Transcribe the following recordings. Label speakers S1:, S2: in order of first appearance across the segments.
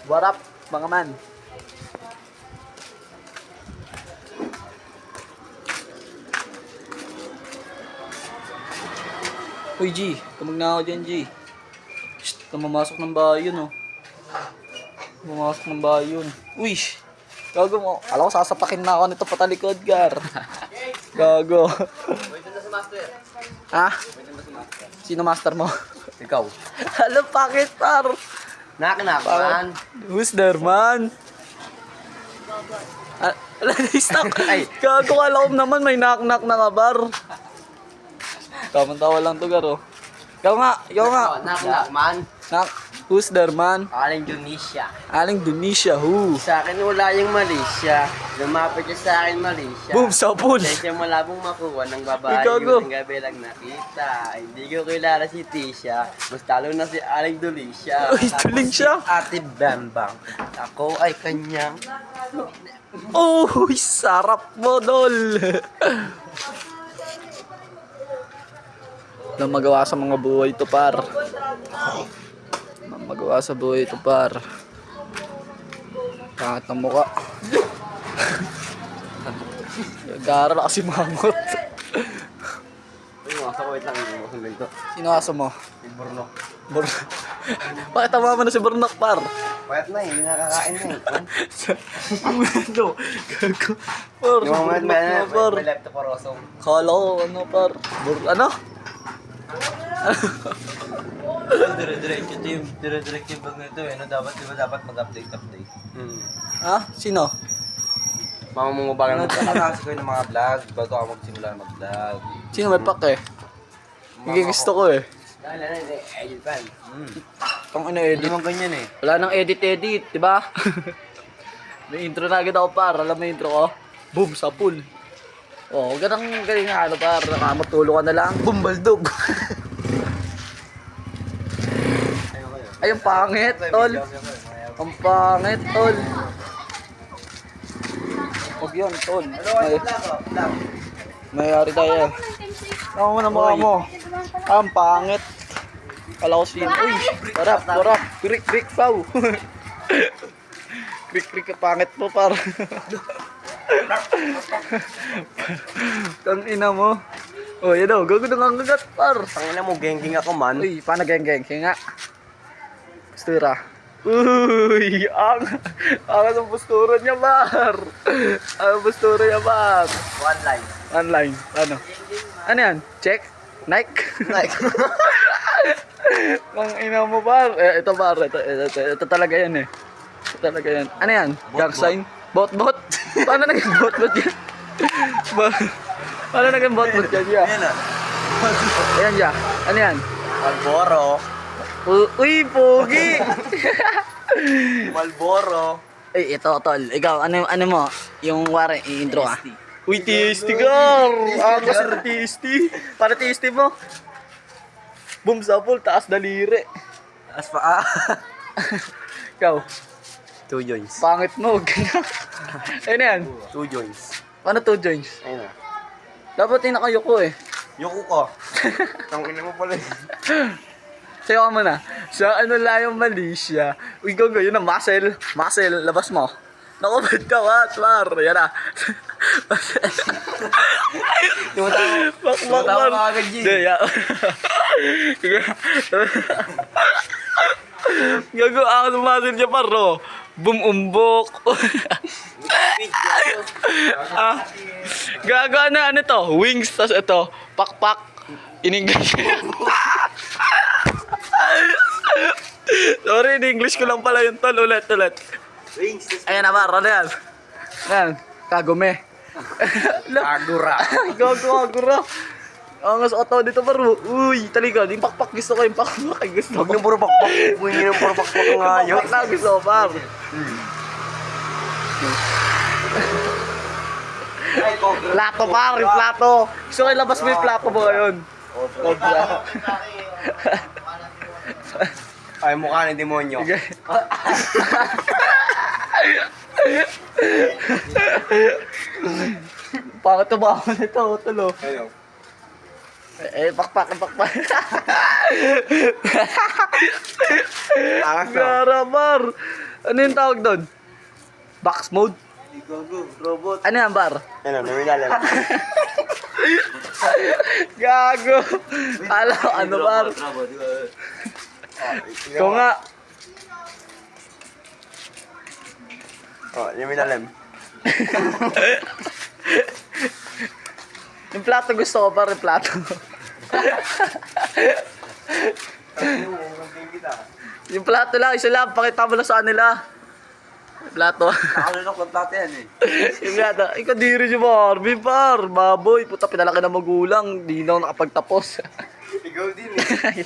S1: What up, mga man? Uy, G. Kamag na ako dyan, G. Shhh, namamasok ng bayon, oh. Namamasok ng bayon. Uy, gago mo. Alam ko, sasapakin na ako nito patalikod, Gar. Gago.
S2: Wait na si Master.
S1: Ha?
S2: Wait na si Master.
S1: Sino master mo?
S2: Ikaw.
S1: Alam, bakit, par?
S2: Nakinakuan.
S1: Who's there, man? Alam, stop.
S2: Ay.
S1: Gago, kala ko naman may knock-knock na kabar. Tamang-tawa lang to, Gar, oh. Ikaw nga.
S2: Nakinakuan.
S1: Who's there, man?
S2: Aling Indonesia.
S1: Aling Indonesia, who?
S2: Sa akin wala yung Malaysia. Lumapit siya sa akin Malaysia.
S1: Boom, sa pool.
S2: Kaya siya malabong makuha ng babae.
S1: Ikaw, go.
S2: Yung gabi lang nakita. Hindi ko kilala si Tisha. Mas talo na si Aling Indonesia.
S1: Uy, tuling siya.
S2: Si Ate Bambang. Ako ay kanyang...
S1: Oh, sarap mo, dol. Walang magawa sa mga buhay to, par. Walang magawa sa buhay to, par. Pangat ng mukha. Gara na kasi mangot.
S2: Uy, mga sa wait lang. Yung ganito.
S1: Sino aso mo?
S2: Si Bruno.
S1: Bakit tama mo na si Burnok, par?
S2: Payat na hindi nakakain na
S1: Ano? Gago. Par, si
S2: Yung
S1: Burnok
S2: mga
S1: na, par.
S2: may left for osong.
S1: Kala ko, ano, par? Ano?
S2: Dire-diretso team. Dire-diretso yung bag nito eh. No, dapat mag-update.
S1: Ha? Sino?
S2: Mamamungubagin mo kasi ko ng mga vlog bago ako magsimula mag-vlog.
S1: Sino may pak eh? Hindi gusto ko eh.
S2: Edit fan.
S1: Pang ano
S2: Hindi
S1: edit?
S2: mo ganyan eh.
S1: Wala nang edit, di ba? May intro na agad ako, par. Alam mo yung intro ko? Boom, sa pool. Oh, ganang galing nga ano, par. Nakamatulog ka na lang. Boom, baldog. Ay, ang pangit, tol. Ang pangit, tol. Huwag yun, tol. Mayari tayo. Tama mo na mukha mo. Ang pangit. Kala ko sino. Uy, warap. Krik, pao. Krik, pangit mo, par. Tang ina mo. Oh, yan o. Gago ng gagat, par.
S2: Tangina mo, gengking ako man.
S1: Uy, paano geng-geng? Hinga. Postura. Uy, ang postura niya, par. Ang postura niya, par.
S2: One line.
S1: Online. Ano? Ano yan? Check? Nike?
S2: Like.
S1: Ang ina mo, par. Ito, par. Ito talaga yan eh. Ito talaga yan. Ano yan? Gang sign? Bot? Paano naging bot yan? Paano naging bot yan?
S2: Yan ah.
S1: Ayan siya. Ano yan?
S2: Malboro.
S1: Uy, pogi!
S2: Malboro.
S1: Ay, ito, tol. Ikaw, ano mo? Yung wari, intro ah. Uy, TST, gar! Ako sa TST. Para TST mo. Boom, sapul, taas daliri.
S2: As pa
S1: Ikaw,
S2: 2 joints.
S1: pangit mo. Ayun na yan.
S2: 2 joints.
S1: Paano 2 joints?
S2: Ayun na.
S1: Dapat yung nakayuko eh.
S2: Yuko ko. Tangina mo pala eh.
S1: Sayo ka muna. Sa ano lang yung Malaysia. Uy, gago, yun na, muscle. Muscle, labas mo. Naku, ba't ka, what, par? Yan na.
S2: Tumatawa ka agad, G.
S1: Hindi, yan. Gago, ako sa muscle niya, par, no? Boom, umbok. Gago, ano to? Wings, tas ito, pakpak. In English. Sorry, in English ko lang pala yung tol. Ulit.
S2: Wings.
S1: Ayan na, par. Ano yan? Ayan. Kagume.
S2: Agura.
S1: Agura. Ang mas oto dito, par. Uy, talikod. Yung pakpak gusto ko. Yung pakpak ay gusto
S2: Huwag
S1: ko.
S2: nang puro pakpak. Huwag nang puro pakpak ng ayos.
S1: Pakpak na gusto ko, par. Plato, par. Yung plato. Gusto ko ilabas mo yung plato mo ngayon. Obra.
S2: Ay, mukha ng demonyo.
S1: Sige. Bakit tumawa nito, tulo?
S2: Ayun.
S1: Pakpak.
S2: Angas na.
S1: Garamar. Ano yung tawag doon? Box mode?
S2: Gago, robot.
S1: Ano yan, bar?
S2: Ano, nominal.
S1: Gago! Alam ko, ano, bar? Ikaw nga.
S2: Oh, nominal.
S1: Yung plato gusto ko, bar, yung plato. Yung plato lang, isa lang, pakita mo lang sa kanila. Plato.
S2: Nakalunok ng plato yan eh.
S1: Yung plato, ikaw diri si Barbie, par. Baboy, puta, pinalaki na magulang. Di na ako nakapagtapos.
S2: Ikaw din eh.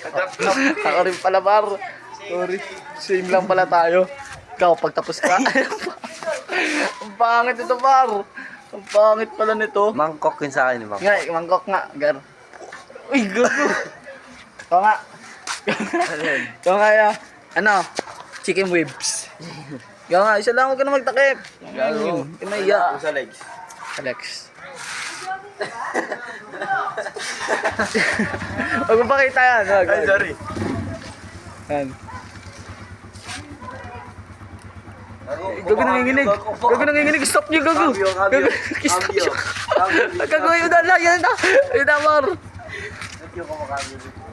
S1: Ako rin pala, par. Sorry, same lang pala tayo. Ikaw, pagtapos ka. Ang pangit ito, par. Ang pangit pala nito.
S2: Mangkok yun sa akin, Mang.
S1: Nga, mangkok nga, gar. Uy, gago. Ikaw nga. Ikaw nga, ya. Ano? Chicken webs. Ikaw nga, isa lang, huwag ka na magtakip.
S2: Gago.
S1: Kinaya.
S2: Sa legs.
S1: Alex. Huwag mo pakita yan. Wag.
S2: Ay, sorry.
S1: Yan. Gago nanginginig. Gago nanginginig. Stop niyo, gago.
S2: Cambio,
S1: Gago.
S2: cambio.
S1: Stop niyo.
S2: Cambio.
S1: Gago, yun na lang. Yun na. Yun na, Mar.
S2: Hindi ko kumakain.